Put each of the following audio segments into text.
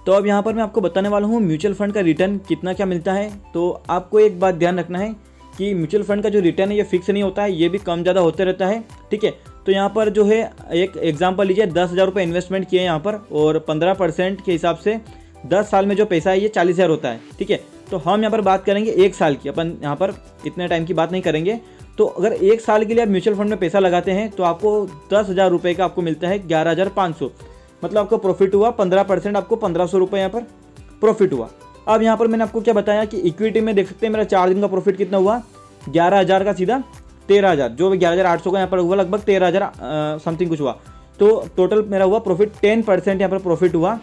तो अब यहाँ पर मैं आपको बताने वाला हूँ म्यूचुअल फंड का रिटर्न कितना क्या मिलता है। तो आपको एक बात ध्यान रखना है कि म्यूचुअल फंड का जो रिटर्न है ये फिक्स नहीं होता है, ये भी कम ज़्यादा होते रहता है। ठीक है, तो यहाँ पर जो है एक एग्जांपल लीजिए, 10,000 रुपये इन्वेस्टमेंट किए यहाँ पर और 15% के हिसाब से 10 साल में जो पैसा है ये 40,000 होता है। ठीक है, तो हम यहाँ पर बात करेंगे 1 साल की, अपन यहाँ पर इतने टाइम की बात नहीं करेंगे। तो अगर 1 साल के लिए आप म्यूचुअल फंड में पैसा लगाते हैं तो आपको 10,000 रुपये का आपको मिलता है 11,500, मतलब आपको प्रॉफिट हुआ 15%, आपको 1,500 रुपये यहाँ पर प्रॉफिट हुआ। अब यहाँ पर मैंने आपको क्या बताया कि इक्विटी में देख सकते हैं मेरा 4 दिन का प्रॉफिट कितना हुआ, 11,000 का सीधा 13,000, जो 11,800 का यहाँ पर हुआ, लगभग 13,000 समथिंग कुछ हुआ। तो टोटल मेरा हुआ प्रॉफिट 10% यहाँ पर प्रॉफिट हुआ,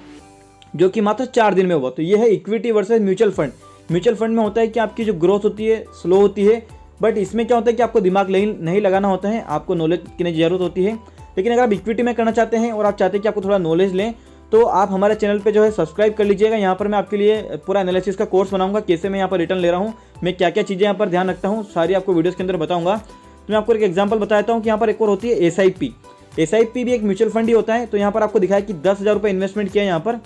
जो कि मात्र 4 दिन में हुआ। तो ये है equity versus mutual fund. Mutual fund में होता है कि आपकी जो ग्रोथ होती है स्लो होती है, बट इसमें क्या होता है कि आपको दिमाग नहीं लगाना होता है, आपको नॉलेज की ज़रूरत होती है। लेकिन अगर आप इक्विटी में करना चाहते हैं और आप चाहते हैं कि आपको थोड़ा नॉलेज लें, तो आप हमारे चैनल पे जो है सब्सक्राइब कर लीजिएगा। यहाँ पर मैं आपके लिए पूरा एनालिसिस का कोर्स बनाऊंगा, कैसे मैं यहाँ पर रिटर्न ले रहा हूँ, मैं क्या क्या चीज़ें यहाँ पर ध्यान रखता हूँ, सारी आपको वीडियोस के अंदर बताऊँगा। तो मैं आपको एक एग्जांपल बताता हूँ कि यहाँ पर एक और होती है SIP। SIP भी एक म्यूचुअल फंड ही होता है। तो यहाँ पर आपको दिखाया कि 10,000 रुपये इन्वेस्टमेंट किया यहाँ पर,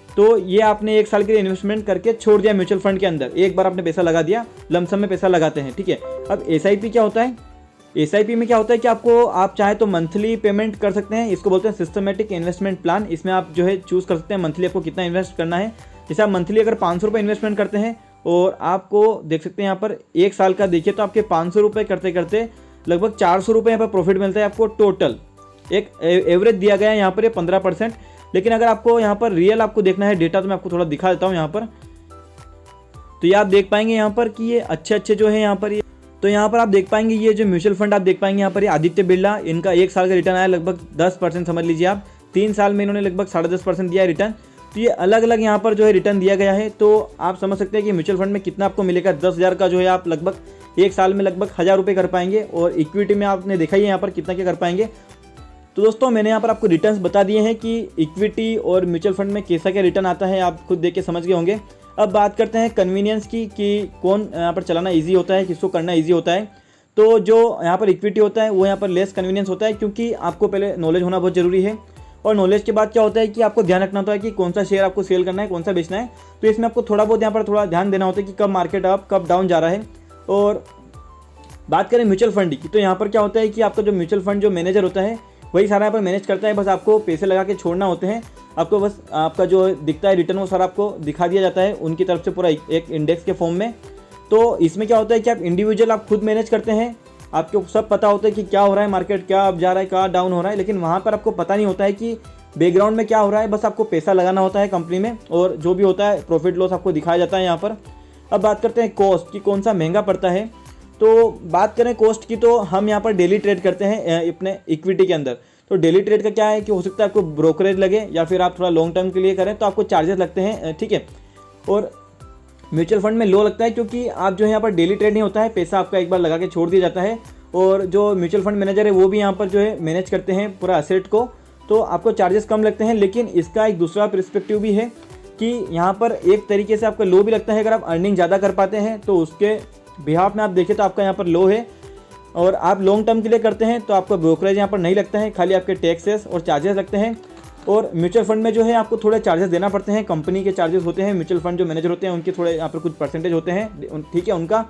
तो ये आपने 1 साल के लिए इन्वेस्टमेंट करके छोड़ दिया म्यूचुअल फंड के अंदर, एक बार आपने पैसा लगा दिया, लमसम में पैसा लगाते हैं। ठीक है, अब SIP क्या होता है, SIP में क्या होता है कि आप चाहे तो मंथली पेमेंट कर सकते हैं, इसको बोलते हैं सिस्टमेटिक इन्वेस्टमेंट प्लान। इसमें आप जो है चूज़ कर सकते हैं मंथली आपको कितना इन्वेस्ट करना है। जैसे आप मंथली अगर 500 रुपये इन्वेस्टमेंट करते हैं और आपको देख सकते हैं यहाँ पर 1 साल का देखिए, तो आपके 500 रुपये करते करते लगभग 400 रुपये यहाँ पर प्रॉफिट मिलता है आपको टोटल। एक एवरेज दिया गया है यहाँ पर 15%। लेकिन अगर आपको यहाँ पर रियल आपको देखना है डेटा, तो मैं आपको थोड़ा दिखा देता हूँ यहाँ पर। तो ये आप देख पाएंगे यहाँ पर कि ये अच्छे जो है यहाँ पर, तो यहाँ पर आप देख पाएंगे ये जो म्यूचुअल फंड आप देख पाएंगे यहाँ पर, ये आदित्य बिरला, इनका 1 साल का रिटर्न आया लगभग 10% समझ लीजिए आप। 3 साल में इन्होंने लगभग 10.5% दिया है रिटर्न। तो ये अलग अलग यहाँ पर जो है रिटर्न दिया गया है। तो आप समझ सकते हैं कि म्यूचुअल फंड में कितना आपको मिलेगा। 10,000 का जो है आप लगभग 1 साल में लगभग 1,000 रुपये कर पाएंगे, और इक्विटी में आपने देखा ही है यहाँ पर कितना क्या कर पाएंगे। तो दोस्तों मैंने यहाँ पर आपको रिटर्न्स बता दिए हैं कि इक्विटी और म्यूचुअल फंड में कैसा क्या रिटर्न आता है, आप खुद देख के समझ गए होंगे। अब बात करते हैं कन्वीनियंस की कि कौन यहाँ पर चलाना इजी होता है, किसको करना इजी होता है। तो जो यहाँ पर इक्विटी होता है वो यहाँ पर लेस कन्वीनियंस होता है, क्योंकि आपको पहले नॉलेज होना बहुत ज़रूरी है। और नॉलेज के बाद क्या होता है कि आपको ध्यान रखना होता है कि कौन सा शेयर आपको सेल करना है, कौन सा बेचना है। तो इसमें आपको थोड़ा बहुत यहाँ पर थोड़ा ध्यान देना होता है कि कब मार्केट अप कब डाउन जा रहा है। और बात करें म्यूचुअल फंड की, तो यहाँ पर क्या होता है कि आपका जो म्यूचुअल फंड जो मैनेजर होता है वही सारा यहाँ पर मैनेज करता है, बस आपको पैसे लगा के छोड़ना होते हैं। आपको बस आपका जो दिखता है रिटर्न वो सारा आपको दिखा दिया जाता है उनकी तरफ से, पूरा एक इंडेक्स के फॉर्म में। तो इसमें क्या होता है कि आप इंडिविजुअल आप खुद मैनेज करते हैं, आपको सब पता होता है कि क्या हो रहा है, मार्केट क्या अब जा रहा है, क्या डाउन हो रहा है, लेकिन वहाँ पर आपको पता नहीं होता है कि बैकग्राउंड में क्या हो रहा है। बस आपको पैसा लगाना होता है कंपनी में, और जो भी होता है प्रॉफिट लॉस आपको दिखाया जाता है यहाँ पर। अब बात करते हैं कॉस्ट की, कौन सा महंगा पड़ता है। तो बात करें कॉस्ट की, तो हम यहाँ पर डेली ट्रेड करते हैं अपने इक्विटी के अंदर। तो डेली ट्रेड का क्या है कि हो सकता है आपको ब्रोकरेज लगे, या फिर आप थोड़ा लॉन्ग टर्म के लिए करें तो आपको चार्जेस लगते हैं। ठीक है, और म्यूचुअल फंड में लो लगता है, क्योंकि आप जो है यहाँ पर डेली ट्रेड नहीं होता है, पैसा आपका एक बार लगा के छोड़ दिया जाता है, और जो म्यूचुअल फंड मैनेजर है वो भी यहाँ पर जो है मैनेज करते हैं पूरा एसेट को, तो आपको चार्जेस कम लगते हैं। लेकिन इसका एक दूसरा पर्सपेक्टिव भी है कि यहाँ पर एक तरीके से आपका लो भी लगता है अगर आप अर्निंग ज़्यादा कर पाते हैं, तो उसके बिहाफ में आप देखें तो आपका यहाँ पर लो है। और आप लॉन्ग टर्म के लिए करते हैं तो आपका ब्रोकरेज यहाँ पर नहीं लगता है, खाली आपके टैक्सेस और चार्जेस लगते हैं। और म्यूचुअल फंड में जो है आपको थोड़े चार्जेस देना पड़ते हैं, कंपनी के चार्जेस होते हैं, म्यूचुअल फंड जो मैनेजर होते हैं उनके थोड़े यहाँ पर कुछ परसेंटेज होते हैं, ठीक है, उनका।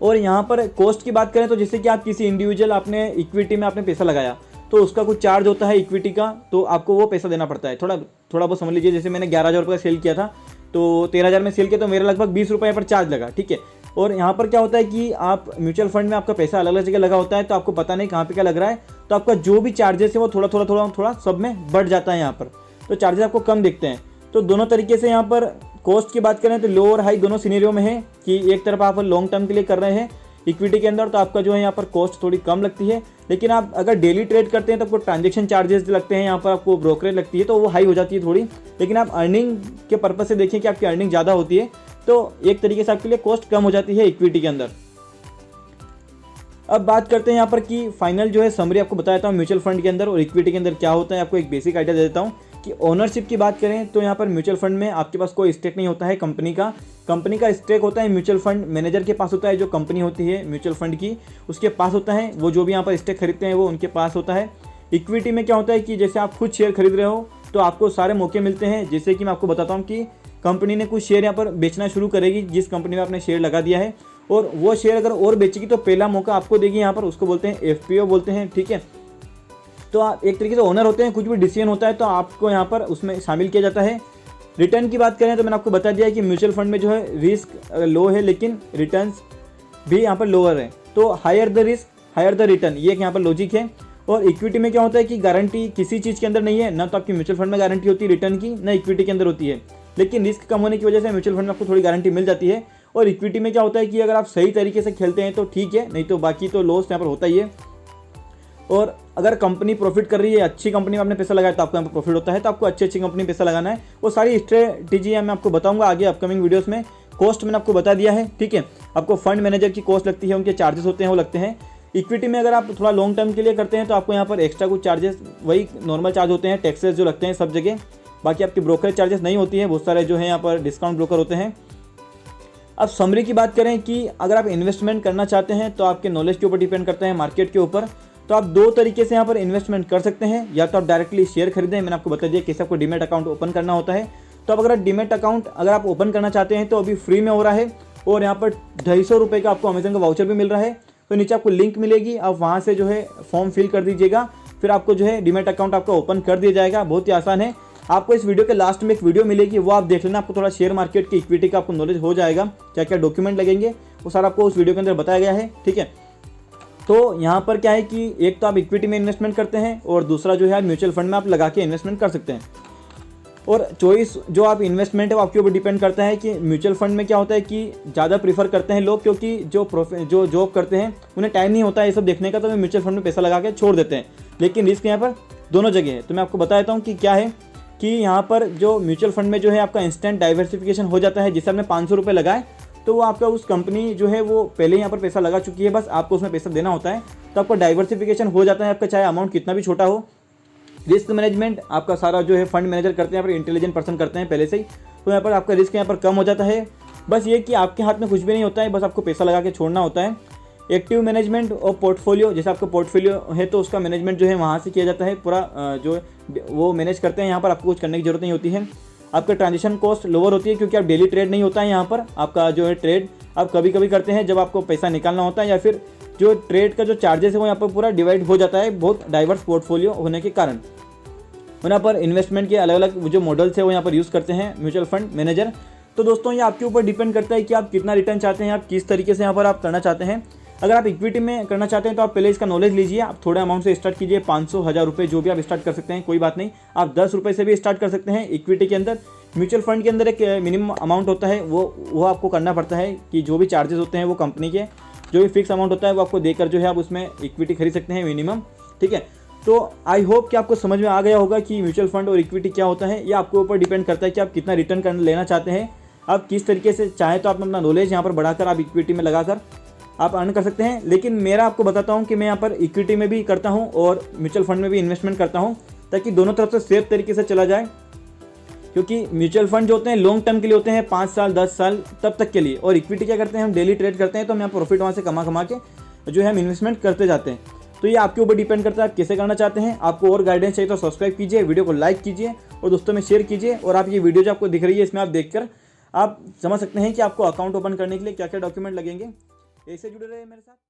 और यहाँ पर कॉस्ट की बात करें तो जैसे कि आप किसी इंडिविजुअल आपने इक्विटी में आपने पैसा लगाया, तो उसका कुछ चार्ज होता है इक्विटी का, तो आपको वो पैसा देना पड़ता है। थोड़ा बहुत समझ लीजिए, जैसे मैंने 11,000 रुपये का सेल किया था, तो 13,000 में सेल किया, तो मेरा लगभग 20 रुपये पर चार्ज लगा। ठीक है, और यहाँ पर क्या होता है कि आप म्यूचुअल फंड में आपका पैसा अलग अलग जगह लगा होता है, तो आपको पता नहीं कहाँ पे क्या लग रहा है, तो आपका जो भी चार्जेस है वो थोड़ा सब में बढ़ जाता है यहाँ पर, तो चार्जेस आपको कम दिखते हैं। तो दोनों तरीके से यहाँ पर कॉस्ट की बात करें तो लो और हाई दोनों सिनेरियो में है कि एक तरफ आप लॉन्ग टर्म के लिए कर रहे हैं इक्विटी के अंदर, तो आपका जो है यहाँ पर कॉस्ट थोड़ी कम लगती है। लेकिन आप अगर डेली ट्रेड करते हैं तो आपको ट्रांजेक्शन चार्जेस लगते हैं, यहाँ पर आपको ब्रोकरेज लगती है, तो वो हाई हो जाती है थोड़ी। लेकिन आप अर्निंग के पर्पज से देखें कि आपकी अर्निंग ज़्यादा होती है, तो एक तरीके से आपके लिए कॉस्ट कम हो जाती है इक्विटी के अंदर। अब बात करते हैं यहाँ पर कि फाइनल जो है समरी आपको बता देता हूँ म्यूचुअल फंड के अंदर और इक्विटी के अंदर क्या होता है। आपको एक बेसिक आइडिया दे देता हूँ कि ओनरशिप की बात करें तो यहाँ पर म्यूचुअल फंड में आपके पास कोई स्टेक नहीं होता है कंपनी का स्टेक होता है म्यूचुअल फंड मैनेजर के पास होता है। जो कंपनी होती है म्यूचुअल फंड की उसके पास होता है, वो जो भी यहाँ पर स्टेक खरीदते हैं वो उनके पास होता है। इक्विटी में क्या होता है कि जैसे आप खुद शेयर खरीद रहे हो तो आपको सारे मौके मिलते हैं। जैसे कि मैं आपको बताता हूँ कि कंपनी ने कुछ शेयर यहाँ पर बेचना शुरू करेगी, जिस कंपनी में आपने शेयर लगा दिया है, और वो शेयर अगर और बेचेगी तो पहला मौका आपको देगी यहाँ पर। उसको बोलते हैं FPO बोलते हैं, ठीक है। तो आप एक तरीके से ओनर होते हैं, कुछ भी डिसीजन होता है तो आपको यहाँ पर उसमें शामिल किया जाता है। रिटर्न की बात करें तो मैंने आपको बता दिया है कि म्यूचुअल फंड में जो है रिस्क लो है, लेकिन रिटर्न्स भी यहाँ पर लोअर है। तो higher the risk higher the return, ये एक यहाँ पर लॉजिक है। और इक्विटी में क्या होता है कि गारंटी किसी चीज़ के अंदर नहीं है, ना तो आपकी म्यूचुअल फंड में गारंटी होती है रिटर्न की, ना इक्विटी के अंदर होती है। लेकिन रिस्क कम होने की वजह से म्यूचुअल फंड में आपको थोड़ी गारंटी मिल जाती है। और इक्विटी में क्या होता है कि अगर आप सही तरीके से खेलते हैं तो ठीक है, नहीं तो बाकी तो लॉस यहाँ पर होता ही है। और अगर कंपनी प्रॉफिट कर रही है, अच्छी कंपनी में आपने पैसा लगाया तो आपको यहाँ पर प्रॉफिट होता है। तो आपको अच्छी कंपनी में पैसा लगाना है। वो सारी स्ट्रेटेजी मैं आपको बताऊंगा आगे अपकमिंग वीडियोस में। कॉस्ट मैंने आपको बता दिया है, ठीक है। आपको फंड मैनेजर की कॉस्ट लगती है, उनके चार्जेस होते हैं वो लगते हैं। इक्विटी में अगर आप थोड़ा लॉन्ग टर्म के लिए करते हैं तो आपको यहाँ पर एक्स्ट्रा कुछ चार्जेस, वही नॉर्मल चार्ज होते हैं, टैक्सेस जो लगते हैं सब जगह। बाकी आपकी ब्रोकरेज चार्जेस नहीं होती है, बहुत सारे जो है यहाँ पर डिस्काउंट ब्रोकर होते हैं। अब समरी की बात करें कि अगर आप इन्वेस्टमेंट करना चाहते हैं तो आपके नॉलेज के ऊपर डिपेंड करता है, मार्केट के ऊपर। तो आप दो तरीके से यहाँ पर इन्वेस्टमेंट कर सकते हैं। या तो आप डायरेक्टली शेयर खरीदें, मैंने आपको बता दिया कैसे आपको डीमैट अकाउंट ओपन करना होता है। तो अब अगर डीमैट अकाउंट अगर आप ओपन करना चाहते हैं तो अभी फ्री में हो रहा है, और यहाँ पर 250 रुपये का आपको अमेजन का वाउचर भी मिल रहा है। तो नीचे आपको लिंक मिलेगी, आप वहाँ से जो है फॉर्म फिल कर दीजिएगा, फिर आपको जो है डीमैट अकाउंट आपका ओपन कर दिया जाएगा। बहुत ही आसान है। आपको इस वीडियो के लास्ट में एक वीडियो मिलेगी, वो आप देख लेना। आपको थोड़ा शेयर मार्केट की इक्विटी का आपको नॉलेज हो जाएगा, क्या क्या डॉक्यूमेंट लगेंगे वो सारा आपको उस वीडियो के अंदर बताया गया है, ठीक है। तो यहाँ पर क्या है कि एक तो आप इक्विटी में इन्वेस्टमेंट करते हैं, और दूसरा जो है म्यूचुअल फंड में आप लगा के इन्वेस्टमेंट कर सकते हैं। और चॉइस जो आप इन्वेस्टमेंट है वो आपके ऊपर डिपेंड करता है कि म्यूचुअल फंड में क्या होता है कि ज़्यादा प्रीफर करते हैं लोग, क्योंकि जो जॉब करते हैं उन्हें टाइम नहीं होता है ये सब देखने का, तो वे म्यूचुअल फंड में पैसा लगा के छोड़ देते हैं। लेकिन रिस्क यहाँ पर दोनों जगह है। तो मैं आपको बता देता हूँ कि क्या है कि यहाँ पर जो म्यूचुअल फंड में जो है आपका इंस्टेंट डाइवर्सिफिकेशन हो जाता है। जिससे आपने 500 रुपये लगाए तो वो आपका उस कंपनी जो है वो पहले यहाँ पर पैसा लगा चुकी है, बस आपको उसमें पैसा देना होता है। तो आपका डाइवर्सिफिकेशन हो जाता है, आपका चाहे अमाउंट कितना भी छोटा हो। रिस्क मैनेजमेंट आपका सारा जो है फंड मैनेजर करते हैं, यहाँ पर इंटेलिजेंट पर्सन करते हैं पहले से ही। तो यहाँ पर आपका रिस्क यहाँ पर कम हो जाता है। बस ये कि आपके हाथ में कुछ भी नहीं होता है, बस आपको पैसा लगा के छोड़ना होता है। एक्टिव मैनेजमेंट और पोर्टफोलियो, जैसे आपका पोर्टफोलियो है तो उसका मैनेजमेंट जो है वहाँ से किया जाता है, पूरा जो वो मैनेज करते हैं। यहाँ पर आपको कुछ करने की जरूरत नहीं होती है। आपका ट्रांजेक्शन कॉस्ट लोअर होती है, क्योंकि आप डेली ट्रेड नहीं होता है यहाँ पर। आपका जो है ट्रेड आप कभी कभी करते हैं जब आपको पैसा निकालना होता है, या फिर जो ट्रेड का जो चार्जेस है वो यहाँ पर पूरा डिवाइड हो जाता है, बहुत डाइवर्स पोर्टफोलियो होने के कारण। यहाँ पर इन्वेस्टमेंट के अलग अलग जो मॉडल्स है वो यहाँ पर यूज़ करते हैं म्यूचुअल फंड मैनेजर। तो दोस्तों ये आपके ऊपर डिपेंड करता है कि आप कितना रिटर्न चाहते हैं, आप किस तरीके से यहाँ पर आप करना चाहते हैं। अगर आप इक्विटी में करना चाहते हैं तो आप पहले इसका नॉलेज लीजिए। आप थोड़े अमाउंट से स्टार्ट कीजिए, 500 1000 रुपये जो भी आप स्टार्ट कर सकते हैं, कोई बात नहीं। आप 10 रुपये से भी स्टार्ट कर सकते हैं इक्विटी के अंदर। म्यूचुअल फंड के अंदर एक मिनिमम अमाउंट होता है, वो आपको करना पड़ता है कि जो भी चार्जेस होते हैं वो कंपनी के जो भी फिक्स अमाउंट होता है वो आपको देकर जो है आप उसमें इक्विटी खरीद सकते हैं मिनिमम, ठीक है। तो आई होप कि आपको समझ में आ गया होगा कि म्यूचुअल फंड और इक्विटी क्या होता है। ये आपके ऊपर डिपेंड करता है कि आप कितना रिटर्न लेना चाहते हैं, आप किस तरीके से चाहें तो आप अपना नॉलेज यहाँ पर बढ़ाकर आप इक्विटी में लगाकर आप अर्न कर सकते हैं। लेकिन मेरा आपको बताता हूँ कि मैं यहाँ पर इक्विटी में भी करता हूँ और म्यूचुअल फंड में भी इन्वेस्टमेंट करता हूँ, ताकि दोनों तरफ से सेफ तरीके से चला जाए। क्योंकि म्यूचुअल फंड जो होते हैं लॉन्ग टर्म के लिए होते हैं, 5 साल 10 साल तब तक के लिए, और इक्विटी क्या करते हैं हम डेली ट्रेड करते हैं, तो हम यहाँ प्रॉफिट वहाँ से कमा के जो है हम इन्वेस्टमेंट करते जाते हैं। तो ये आपके ऊपर डिपेंड करता है आप कैसे करना चाहते हैं। आपको और गाइडेंस चाहिए तो सब्सक्राइब कीजिए, वीडियो को लाइक कीजिए और दोस्तों में शेयर कीजिए। और आप ये वीडियो जो आपको दिख रही है इसमें आप देखकर आप समझ सकते हैं कि आपको अकाउंट ओपन करने के लिए क्या क्या डॉक्यूमेंट लगेंगे। ऐसे जुड़े रहे मेरे साथ।